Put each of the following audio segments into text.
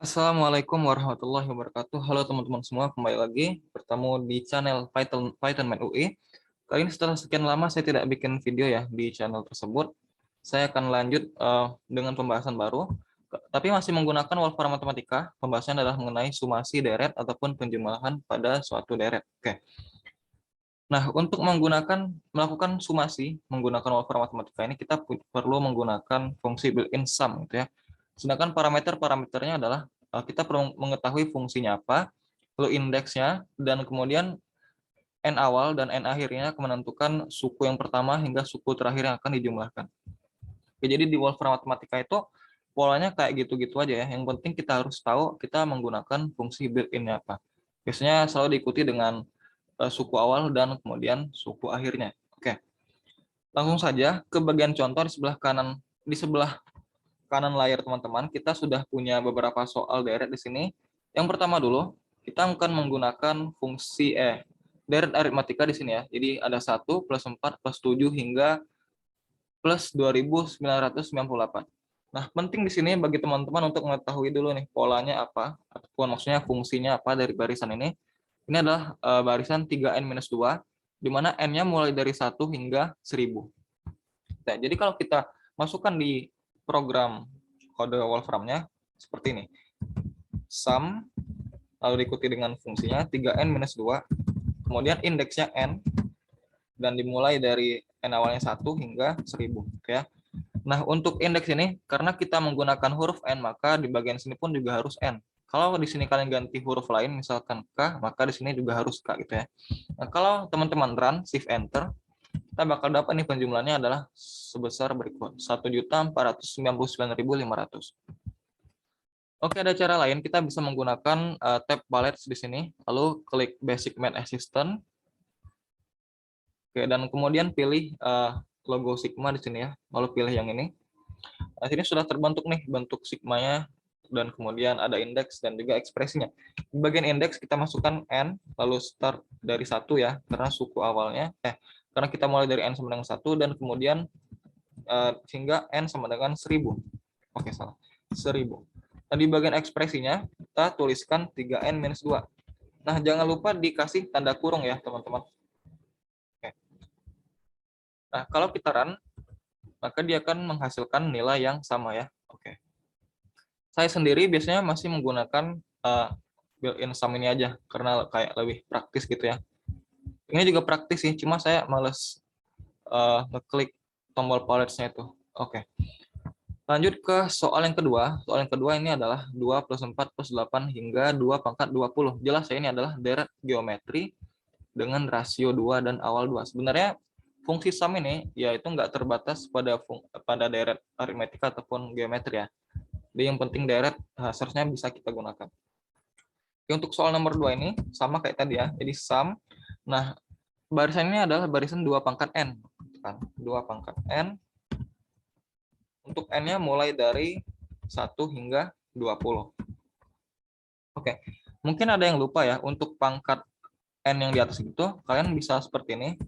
Assalamualaikum warahmatullahi wabarakatuh. Halo teman-teman semua, kembali lagi bertemu di channel Python Man UI. Kali ini setelah sekian lama saya tidak bikin video ya di channel tersebut. Saya akan lanjut dengan pembahasan baru, tapi masih menggunakan Wolfram Matematika. Pembahasannya adalah mengenai sumasi deret ataupun penjumlahan pada suatu deret. Oke. Nah, untuk melakukan sumasi menggunakan Wolfram Matematika ini kita perlu menggunakan fungsi built-in sum gitu ya. Sedangkan parameternya adalah kita perlu mengetahui fungsinya apa, lalu indeksnya, dan kemudian n awal dan n akhirnya menentukan suku yang pertama hingga suku terakhir yang akan dijumlahkan. Oke, jadi di Wolfram Matematika itu polanya kayak gitu-gitu aja ya. Yang penting kita harus tahu kita menggunakan fungsi built-in-nya apa. Biasanya selalu diikuti dengan suku awal dan kemudian suku akhirnya. Oke, langsung saja ke bagian contoh di sebelah kanan layar teman-teman. Kita sudah punya beberapa soal deret di sini. Yang pertama dulu, kita akan menggunakan fungsi deret aritmatika di sini ya. Jadi ada 1 plus 4 plus 7 hingga plus 2998. Nah, penting di sini bagi teman-teman untuk mengetahui dulu nih polanya apa, ataupun maksudnya fungsinya apa dari barisan ini. Ini adalah barisan 3n-2, di mana n-nya mulai dari 1 hingga 1000. Nah, jadi kalau kita masukkan di program kode Wolfram-nya seperti ini. Sum, lalu diikuti dengan fungsinya 3n-2, kemudian indeksnya n, dan dimulai dari n awalnya 1 hingga 1000. Ya. Nah, untuk indeks ini, karena kita menggunakan huruf n, maka di bagian sini pun juga harus n. Kalau di sini kalian ganti huruf lain, misalkan k, maka di sini juga harus k gitu ya. Nah, kalau teman-teman run, shift enter, kita bakal dapat nih penjumlahannya adalah sebesar berikut, 1.499.500. Oke, ada cara lain, kita bisa menggunakan tab palettes di sini, lalu klik Basic Math Assistant. Oke, dan kemudian pilih logo Sigma di sini ya, lalu pilih yang ini. Nah, sini sudah terbentuk nih bentuk sigmanya, dan kemudian ada indeks dan juga ekspresinya. Di bagian indeks kita masukkan n, lalu start dari 1 ya, karena suku awalnya, karena kita mulai dari n sama dengan 1, dan kemudian hingga n sama dengan 1000. Oke, salah. 1000. Nah, di bagian ekspresinya, kita tuliskan 3n-2. Nah, jangan lupa dikasih tanda kurung ya, teman-teman. Oke. Nah, kalau kita run, maka dia akan menghasilkan nilai yang sama ya. Oke. Saya sendiri biasanya masih menggunakan built-in sum ini aja, karena kayak lebih praktis gitu ya. Ini juga praktis sih, cuma saya males ngeklik tombol palette-nya itu. Oke. Lanjut ke soal yang kedua. Soal yang kedua ini adalah 2 plus 4 plus 8 hingga 2 pangkat 20. Jelas ya, ini adalah deret geometri dengan rasio 2 dan awal 2. Sebenarnya fungsi sum ini yaitu nggak terbatas pada deret aritmatika ataupun geometri ya. Jadi yang penting deret seharusnya bisa kita gunakan. Oke, untuk soal nomor 2 ini sama kayak tadi ya. Jadi sum. Nah, barisan ini adalah barisan 2 pangkat n. 2 pangkat n. Untuk n-nya mulai dari 1 hingga 20. Oke, mungkin ada yang lupa ya, untuk pangkat n yang di atas itu, kalian bisa seperti ini,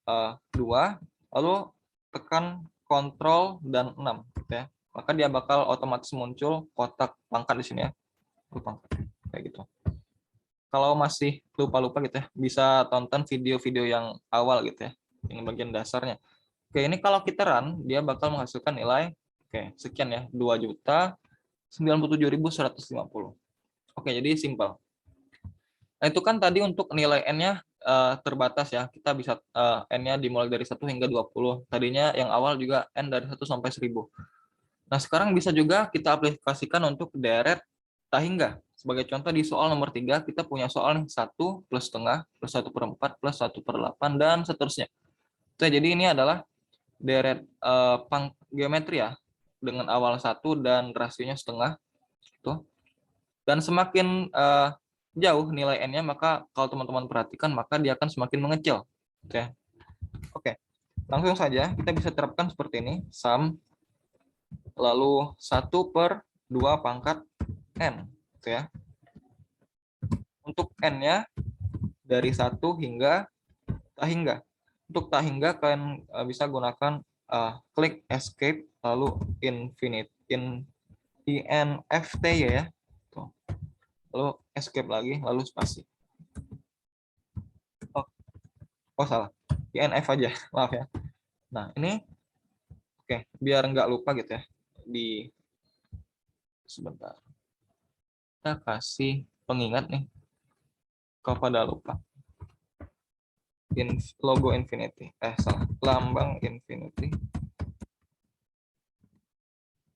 2, lalu tekan Ctrl dan 6, gitu ya. Maka dia bakal otomatis muncul kotak pangkat di sini ya, pangkat, kayak gitu. Kalau masih lupa-lupa gitu ya, bisa tonton video-video yang awal gitu ya, ini bagian dasarnya. Oke, ini kalau kita run, dia bakal menghasilkan nilai, sekian ya, 2.097.150. Oke, jadi simpel. Nah, itu kan tadi untuk nilai n-nya terbatas ya. Kita bisa n-nya dimulai dari 1 hingga 20. Tadinya yang awal juga n dari 1 sampai 1000. Nah, sekarang bisa juga kita aplikasikan untuk deret tak hingga. Sebagai contoh di soal nomor 3, kita punya soal nih 1 plus setengah, plus 1/4, plus 1/8, dan seterusnya. Jadi ini adalah deret geometri ya, dengan awal 1 dan rasionya setengah. Dan semakin jauh nilai n-nya, maka kalau teman-teman perhatikan, maka dia akan semakin mengecil. Oke. Langsung saja kita bisa terapkan seperti ini, sum, lalu 1/2 pangkat n. Ya. Untuk n-nya dari 1 hingga tak hingga. Untuk tak hingga kalian bisa gunakan klik escape lalu infinite INFT ya. lalu escape lagi, lalu spasi. Oh, oh salah. INF aja, maaf ya. Nah, ini oke, biar nggak lupa gitu ya. Sebentar. Kita kasih pengingat nih kepada lupa. Logo infinity. Salah. Lambang infinity.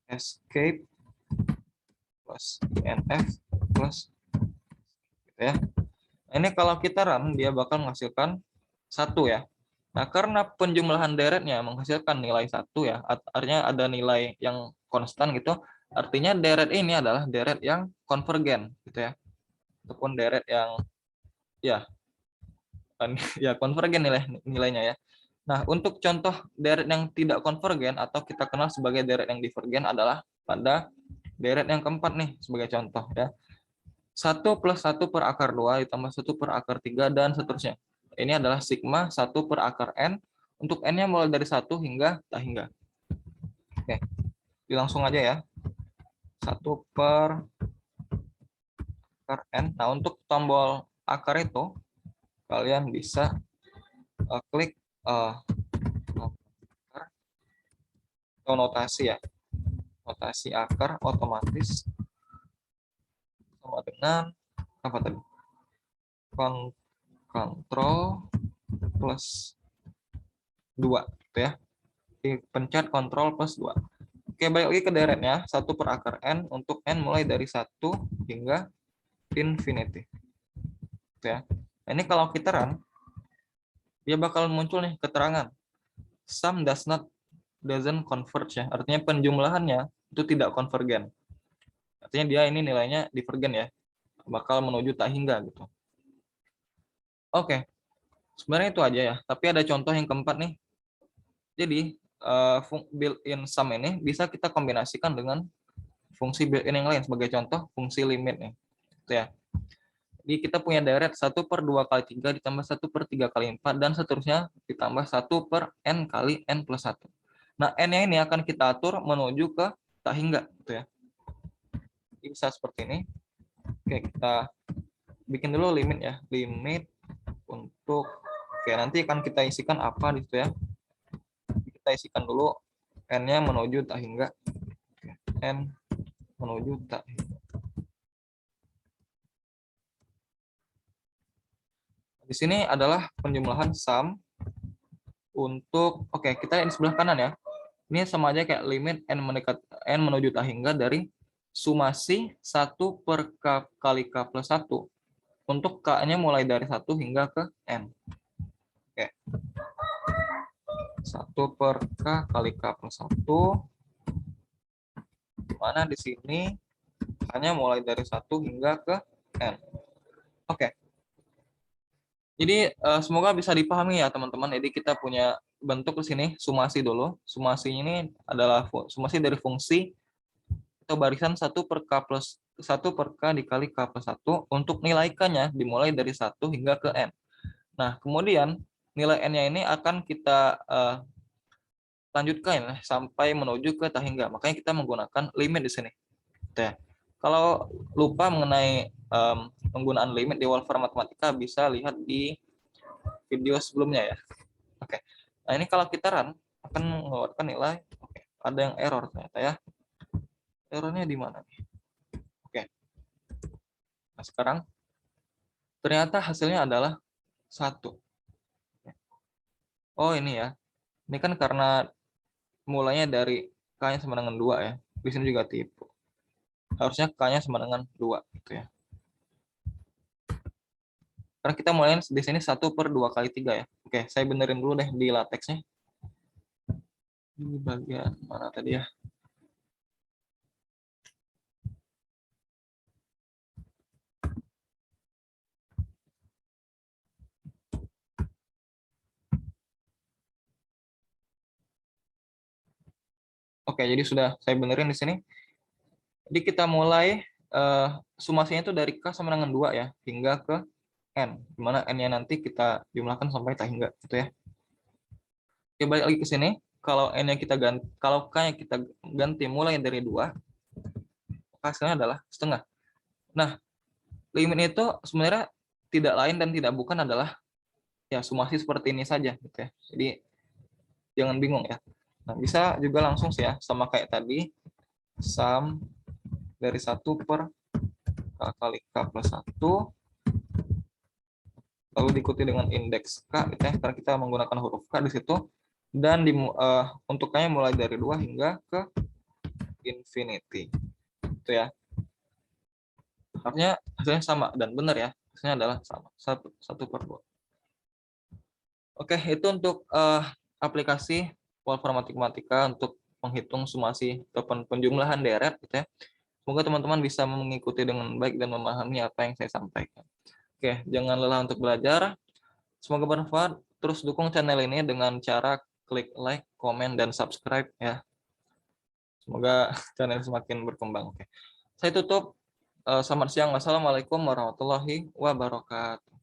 Escape plus INF plus gitu ya. Ini kalau kita run dia bakal menghasilkan 1 ya. Nah, karena penjumlahan deretnya menghasilkan nilai 1 ya, artinya ada nilai yang konstan gitu, artinya deret ini adalah deret yang konvergen gitu ya. Ataupun deret yang ya ya konvergen nilainya ya. Nah, untuk contoh deret yang tidak konvergen atau kita kenal sebagai deret yang divergen adalah pada deret yang keempat nih sebagai contoh ya. 1 plus 1 per akar 2 ditambah 1 per akar 3 dan seterusnya. Ini adalah sigma 1 per akar n. Untuk n-nya mulai dari 1 hingga tak hingga. Oke, langsung aja ya. 1 per akar n. Nah, untuk tombol akar itu, kalian bisa klik atau notasi ya. Notasi akar otomatis sama dengan apa tadi? Kontrol plus 2 gitu ya. Pencet kontrol plus 2. Oke, balik lagi ke deretnya. 1 per akar n untuk n mulai dari 1 hingga infinity. Gitu ya. Nah, ini kalau kita run, dia bakal muncul nih keterangan. Sum doesn't converge ya. Artinya penjumlahannya itu tidak konvergen. Artinya dia ini nilainya divergen ya. Bakal menuju tak hingga gitu. Oke. Sebenarnya itu aja ya. Tapi ada contoh yang keempat nih. Jadi built-in sum ini bisa kita kombinasikan dengan fungsi built-in yang lain. Sebagai contoh, fungsi limit nih. Gitu ya. Jadi kita punya deret 1 per 2 kali 3 ditambah 1 per 3 kali 4 dan seterusnya ditambah 1 per n kali n plus 1. Nah, n-nya ini akan kita atur menuju ke tak hingga gitu ya. Jadi bisa seperti ini. Oke, kita bikin dulu limit ya. Limit untuk nanti akan kita isikan apa di situ ya. Kita isikan dulu n-nya menuju tak hingga. N menuju tak hingga. Di sini adalah penjumlahan sum untuk kita di sebelah kanan ya. Ini sama aja kayak limit n menuju tak hingga dari sumasi 1 per k kali k plus 1 untuk k-nya mulai dari 1 hingga ke n. Oke. 1 per k kali k plus 1 dimana di sini hanya mulai dari 1 hingga ke n. Oke. Jadi semoga bisa dipahami ya teman-teman. Jadi kita punya bentuk di sini sumasi dulu. Sumasi ini adalah sumasi dari fungsi atau barisan 1 per k plus 1 per k dikali k plus 1 untuk nilai k-nya dimulai dari 1 hingga ke n. Nah, kemudian nilai n-nya ini akan kita lanjutkan ya, sampai menuju ke tak hingga. Makanya kita menggunakan limit di sini. Oke. Kalau lupa mengenai penggunaan limit di Wolfram Matematika bisa lihat di video sebelumnya ya. Oke. Nah, ini kalau kita run akan mengeluarkan nilai. Oke. Ada yang error ternyata ya. Errornya di mana nih? Oke. Nah, sekarang ternyata hasilnya adalah 1. Oh, ini ya. Ini kan karena mulainya dari k-nya sama dengan 2 ya. Di sini juga tipe. Harusnya k-nya sama dengan 2 gitu ya. Karena kita mulai di sini 1 per 2 kali 3 ya. Oke, saya benerin dulu deh di latexnya. Di bagian mana tadi ya? Oke, jadi sudah saya benerin di sini. Jadi kita mulai sumasinya itu dari k sama dengan 2 ya, hingga ke n. Dimana n-nya nanti kita jumlahkan sampai tak hingga gitu ya. Oke, balik lagi ke sini. Kalau n-nya kita ganti, kalau k-nya kita ganti mulai dari 2, hasilnya adalah setengah. Nah, Limit itu sebenarnya tidak lain dan tidak bukan adalah ya sumasi seperti ini saja gitu ya. Jadi jangan bingung ya. Nah, bisa juga langsung sih ya sama kayak tadi, sum dari 1 per K kali K plus 1, lalu diikuti dengan indeks K gitu ya, karena kita menggunakan huruf K di situ, dan untuk K-nya mulai dari 2 hingga ke infinity. Itu ya. Artinya hasilnya sama dan benar ya. Hasilnya adalah sama, 1 per 2. Oke, itu untuk aplikasi Wolfram Matematika untuk menghitung sumasi ataupun penjumlahan deret gitu ya. Semoga teman-teman bisa mengikuti dengan baik dan memahami apa yang saya sampaikan. Oke, jangan lelah untuk belajar. Semoga bermanfaat. Terus dukung channel ini dengan cara klik like, komen, dan subscribe ya. Semoga channel semakin berkembang. Oke. Saya tutup. Selamat siang. Wassalamualaikum warahmatullahi wabarakatuh.